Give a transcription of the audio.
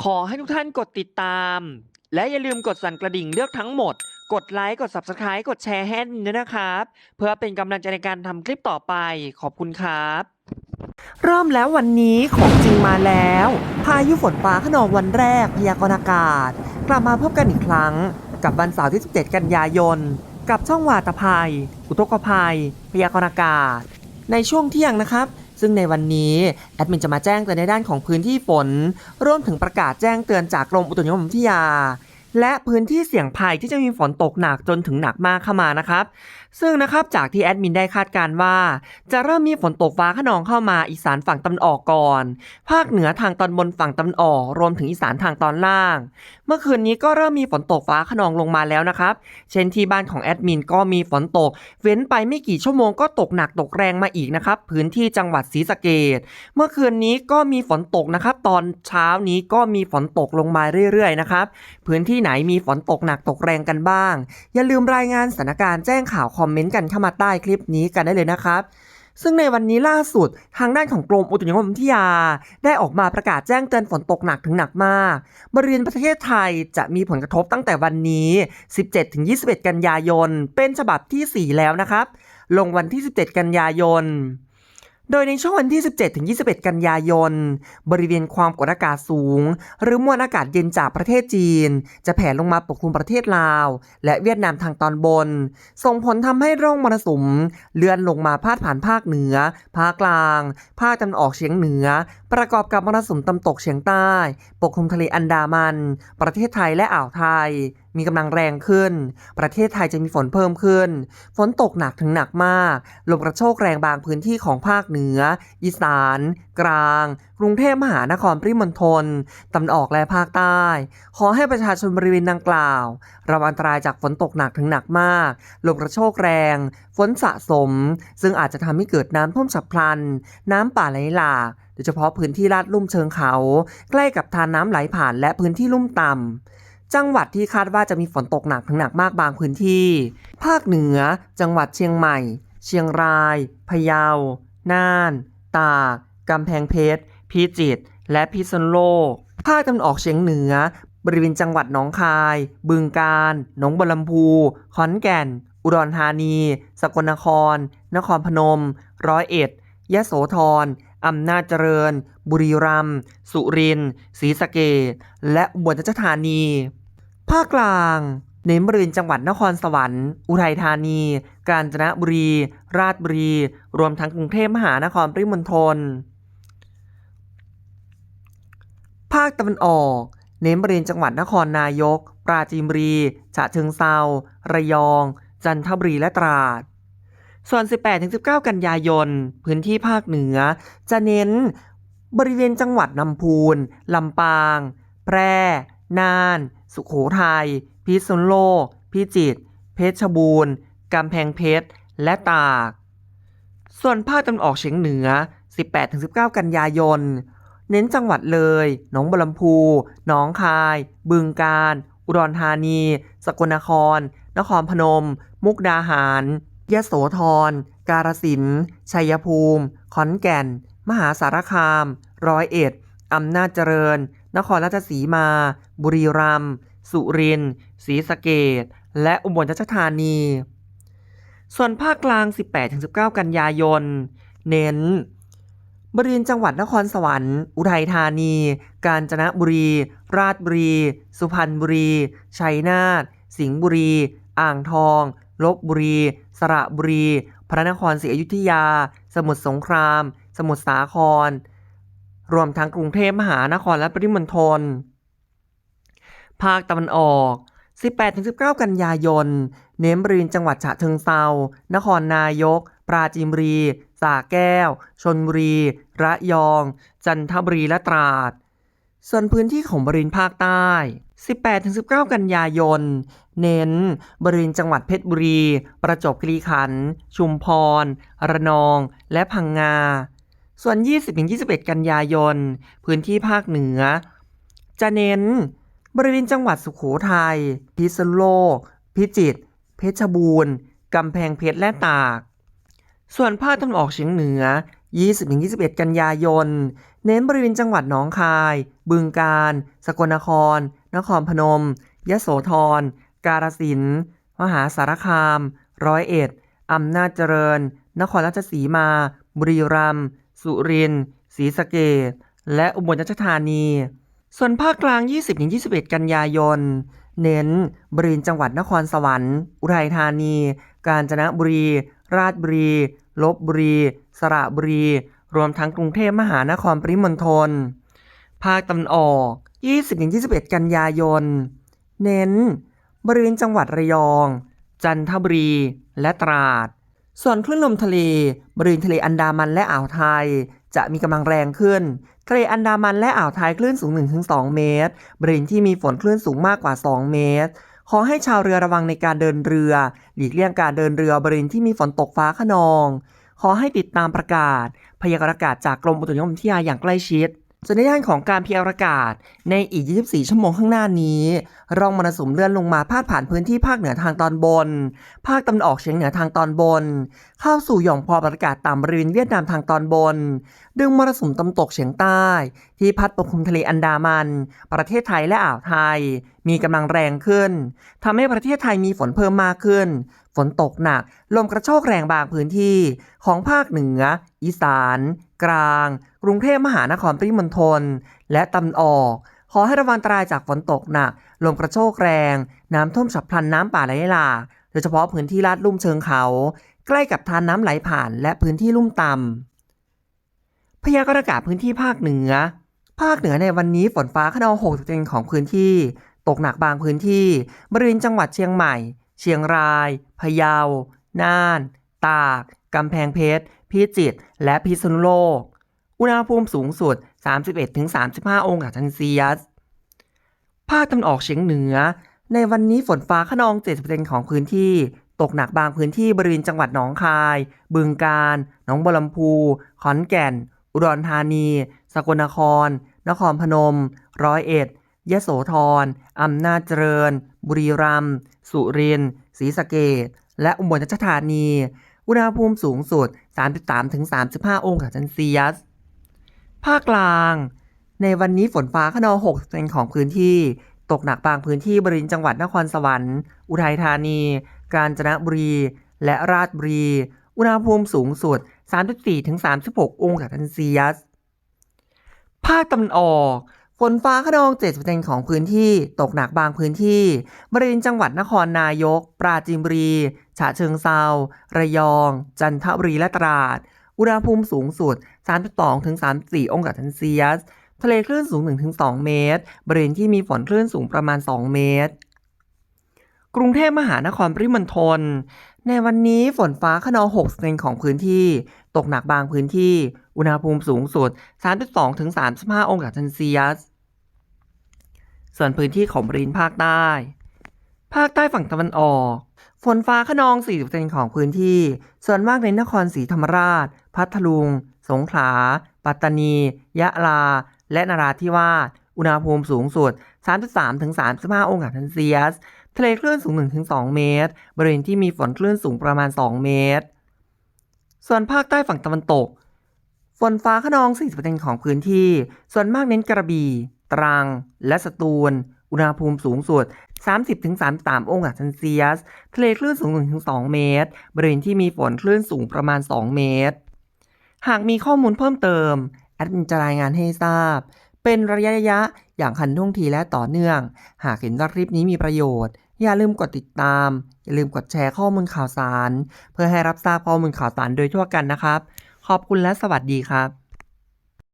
ขอให้ทุกท่านกดติดตาม และอย่าลืมกดสั่นกระดิ่งเลือกทั้งหมด กดไลค์ กด Subscribe กดแชร์ให้ด้วยนะครับ เพื่อเป็นกำลังใจในการทำคลิปต่อไป ขอบคุณครับ เริ่มแล้ววันนี้ของจริงมาแล้ว พายุฝนฟ้าคะนองวันแรกพยากรณ์อากาศ กลับมาพบกันอีกครั้ง กับวันเสาร์ที่ 17 กันยายน กับช่องวาตภัย อุทกภัย พยากรณ์อากาศ ในช่วงเที่ยงนะครับ ซึ่งในวันนี้แอดมินจะมาแจ้งเตือนในด้านของพื้นที่ฝนรวมถึงประกาศแจ้งเตือนจากกรมอุตุนิยมวิทยา และพื้นที่เสี่ยงภัยที่จะมีฝนตกหนักจนถึงหนักมากเข้ามานะครับซึ่งนะครับจากที่แอดมินได้คาดการณ์ว่าจะเริ่มมีฝนตกฟ้าคะนองเข้ามาอีสานฝั่งตะวันออกก่อนภาคเหนือทางตอนบนฝั่งตะวันออกรวมถึงอีสานทางตอนล่างเมื่อคืนนี้ก็เริ่มมีฝนตกฟ้าคะนองลงมาแล้วนะครับเช่นที่บ้านของแอดมินก็มีฝนตกเว้นไปไม่กี่ชั่วโมงก็ตกหนักตกแรงมาอีกนะครับพื้นที่จังหวัดศรีสะเกษเมื่อคืนนี้ก็มีฝนตกนะครับตอนเช้านี้ก็มีฝนตกลงมาเรื่อยๆนะครับพื้นที่ไหนมีฝนตกหนักตกแรงกันบ้างอย่าลืมรายงานสถานการณ์แจ้งข่าวคอมเมนต์กันเข้ามาใต้คลิปนี้กันได้เลยนะครับซึ่งในวันนี้ล่าสุดทางด้านของกรมอุตุนิยมวิทยาได้ออกมาประกาศแจ้งเตือนฝนตกหนักถึงหนักมากบริเวณประเทศไทยจะมีผลกระทบตั้งแต่วันนี้ 17-21 กันยายนเป็นฉบับที่ 4 แล้วนะครับลงวันที่ 17 กันยายนโดยในช่วงวันที่ 17-21 กันยายนบริเวณความกดอากาศสูงหรือมวลอากาศเย็นจากประเทศจีนจะแผ่ลงมาปกคลุมประเทศลาวและเวียดนามทางตอนบนส่งผลทำให้ร่องมรสุมเลื่อนลงมาพาดผ่านภาคเหนือภาคกลางภาคตะวันออกเฉียงเหนือประกอบกับมรสุมตะวันตกเฉียงใต้ปกคลุมทะเลอันดามันประเทศไทยและอ่าวไทยมีกำลังแรงขึ้นประเทศไทยจะมีฝนเพิ่มขึ้นฝนตกหนักถึงหนักมากลมกระโชกแรงบางพื้นที่ของภาคเหนืออีสานกลางกรุงเทพมหานครปริมณฑลตะวันออกและภาคใต้ขอให้ประชาชนบริเวณดังกล่าวระวังอันตรายจากฝนตกหนักถึงหนักมากลมกระโชกแรงฝนสะสมซึ่งอาจจะทำให้เกิดน้ำท่วมฉับพลันน้ำป่าไหลหลากโดยเฉพาะพื้นที่ลาดลุ่มเชิงเขาใกล้กับทานน้ำไหลผ่านและพื้นที่ลุ่มต่ำจังหวัดที่คาดว่าจะมีฝนตกหนักถึงหนักมากบางพื้นที่ภาคเหนือจังหวัดเชียงใหม่เชียงรายพะเยาน่านตากกำแพงเพชรพิจิตรและพิษณุโลกภาคตะวันออกเฉียงเหนือบริเวณจังหวัดหนองคายบึงกาฬหนองบัวลำพูขอนแก่นอุดรธานีสกลนครนครพนมร้อยเอ็ดยโสธรอำนาจเจริญบุรีรัมย์สุรินทร์ศรีสะเกษและอุบลราชธานีภาคกลางเน้นบริเวณจังหวัดนครสวรรค์อุทัยธานีกาญจนบุรีราชบุรีรวมทั้งกรุงเทพมหานครปริมณฑลภาคตะวันออกเน้นบริเวณจังหวัดนครนายกปราจีนบุรีฉะเชิงเทราระยองจันทบุรีและตราดส่วน 18-19 กันยายนพื้นที่ภาคเหนือจะเน้นบริเวณจังหวัดลำพูนลำปางแพร่น่านสุโขทัยพิษณุโลกพิจิตรเพชรบูรณ์กำแพงเพชรและตากส่วนภาคตะวันออกเฉียงเหนือ 18-19 กันยายนเน้นจังหวัดเลยหนองบัวลำพูหนองคายบึงกาฬอุดรธานีสกลนครนครพนมมุกดาหารยโสธรกาฬสินธุ์ชัยภูมิขอนแก่นมหาสารคามร้อยเอ็ดอำนาจเจริญนครราชสีมาบุรีรัมย์สุรินทร์ศรีสะเกษและอุบลราชธานีส่วนภาคกลาง 18-19 กันยายนเน้นบริเวณจังหวัดนครสวรรค์อุทัยธานีกาญจนบุรีราชบุรีสุพรรณบุรีชัยนาทสิงห์บุรีอ่างทองลพบุรีสระบุรีพระนครศรีอยุธยาสมุทรสงครามสมุทรสาครรวมทั้งกรุงเทพมหานครและปริมณฑลภาคตะวันออก 18-19 กันยายนเน้นบริเวณจังหวัดฉะเชิงเทรานครนายกปราจีนบุรีสระแก้วชลบุรีระยองจันทบุรีและตราดส่วนพื้นที่ของบริเวณภาคใต้ 18-19 กันยายนเน้นบริเวณจังหวัดเพชรบุรีประจวบคีรีขันธ์ชุมพรระนองและพังงาส่วน 20-21 กันยายนพื้นที่ภาคเหนือจะเน้นบริเวณจังหวัดสุโขทัยพิษณุโลกพิจิตรเพชรบูรณ์กำแพงเพชรและตากส่วนภาคตะวันออกเฉียงเหนือ 20-21 กันยายน เน้นบริเวณจังหวัดหนองคาย บึงกาฬ สกลนคร นครพนม ยโสธร กาฬสินธุ์ มหาสารคาม ร้อยเอ็ด อำนาจเจริญ นครราชสีมา บุรีรัมย์ สุรินทร์ ศรีสะเกษ และอุบลราชธานี ส่วนภาคกลาง 20-21 กันยายน เน้นบริเวณจังหวัดนครสวรรค์ อุทัยธานี กาญจนบุรี ราชบุรี ลพบุรี สระบุรี รวมทั้งกรุงเทพมหานครปริมณฑล ภาคตะวันออก 20-21 กันยายน เน้นบริเวณจังหวัดระยอง จันทบุรี และตราด ส่วนคลื่นลมทะเลบริเวณทะเลอันดามันและอ่าวไทยจะมีกำลังแรงขึ้น ทะเลอันดามันและอ่าวไทยคลื่นสูง 1-2 เมตร บริเวณที่มีฝนคลื่นสูงมากกว่า 2 เมตร ขอให้ชาวเรือระวังในการเดินเรือ หลีกเลี่ยงการเดินเรือบริเวณที่มีฝนตกฟ้าคะนอง ขอให้ติดตามประกาศพยากรณ์อากาศจากกรมอุตุนิยมวิทยาอย่างใกล้ชิด ส่วนในด้านของการพยากรณ์อากาศในอีก 24 ชั่วโมงข้างหน้านี้ร่องมรสุมเลื่อนลงมาพาดผ่านพื้นที่ภาคเหนือทางตอนบน ภาคตะวันออกเฉียงเหนือทางตอนบน เข้าสู่หย่อมความกดอากาศต่ำบริเวณเวียดนามทางตอนบน ดึงมรสุมตะวันตกเฉียงใต้ ที่พัดปกคลุมทะเลอันดามัน ประเทศไทยและอ่าวไทย มีกำลังแรงขึ้นทำให้ประเทศไทยมีฝนเพิ่มมากขึ้น ฝนตกหนัก ลมกระโชกแรงบางพื้นที่ของภาคเหนือ อีสาน กลาง กรุงเทพมหานครปริมณฑล และตะวันออก ขอให้ระวังอันตรายจากฝนตกหนัก ลมกระโชกแรง น้ำท่วมฉับพลันน้ำป่าไหลหลากโดยเฉพาะพื้นที่ลาดลุ่มเชิงเขา ใกล้กับทานน้ำไหลผ่านและพื้นที่ลุ่มต่ำ พยากรณ์อากาศพื้นที่ภาคเหนือ ภาคเหนือในวันนี้ฝนฟ้าคะนอง 60% ของพื้นที่ ตกหนักบางพื้นที่ บริเวณจังหวัดเชียงใหม่ เชียงราย พะเยา น่าน ตาก กำแพงเพชร พิจิตร และพิษณุโลก อุณหภูมิสูงสุด 31-35 องศาเซลเซียส ภาคตะวันออกเฉียงเหนือ ในวันนี้ฝนฟ้าคะนอง 70% ของพื้นที่ ตกหนักบางพื้นที่บริเวณจังหวัดหนองคาย บึงกาฬ หนองบัวลำพู ขอนแก่น อุดรธานี สกลนคร นครพนม ร้อยเอ็ด ยโสธร อำนาจเจริญ บุรีรัมย์ สุรินทร์ ศรีสะเกษ และอุบลราชธานี อุณหภูมิสูงสุด 33-35 องศาเซลเซียส ภาคกลาง ในวันนี้ฝนฟ้าคะนอง 60% ของพื้นที่ ตกหนักบางพื้นที่บริเวณจังหวัดนครสวรรค์ อุทัยธานี กาญจนบุรี และราชบุรี อุณหภูมิสูงสุด 34-36 องศาเซลเซียส ภาคตะวันออก ฝนฟ้าคะนอง 70% ของพื้นที่ ตกหนักบางพื้นที่ บริเวณจังหวัดนครนายก ปราจีนบุรี ฉะเชิงเทรา ระยอง จันทบุรี และตราด อุณหภูมิสูงสุด 32-34 องศาเซลเซียส ทะเลคลื่นสูง 1-2 เมตร บริเวณที่มีฝนคลื่นสูงประมาณ 2 เมตร กรุงเทพมหานครปริมณฑล ในวันนี้ฝนฟ้าคะนอง 60% ของพื้นที่ ตกหนักบางพื้นที่ อุณหภูมิสูงสุด 32-35 องศาเซลเซียส ส่วนพื้นที่ของบริเวณภาคใต้ ภาคใต้ฝั่งตะวันออก ฝนฟ้าคะนอง 40% ของพื้นที่ ส่วนมากในนครศรีธรรมราช พัทลุง สงขลา ปัตตานี ยะลา และนราธิวาส อุณหภูมิสูงสุด 33-35 องศาเซลเซียส ทะเลคลื่นสูง 1-2 เมตร บริเวณที่มีฝนคลื่นสูงประมาณ 2 เมตร ส่วนภาคใต้ฝั่งตะวันตก ฝนฟ้าคะนอง 40% ของพื้นที่ ส่วนมากเน้นกระบี่ ตรัง และสตูล อุณหภูมิสูงสุด 30-33 องศาเซลเซียส ทะเลคลื่นสูง 1-2 เมตร บริเวณที่มีฝนคลื่นสูงประมาณ 2 เมตร หากมีข้อมูลเพิ่มเติมแอดมินจะรายงานให้ทราบ เป็นระยะอย่างทันท่วงทีและต่อเนื่อง หากเห็นว่าคลิปนี้มีประโยชน์ อย่าลืมกดติดตาม อย่าลืมกดแชร์ข้อมูลข่าวสาร เพื่อให้รับทราบข้อมูลข่าวสารโดยทั่วกันนะครับ ขอบคุณและสวัสดีครับ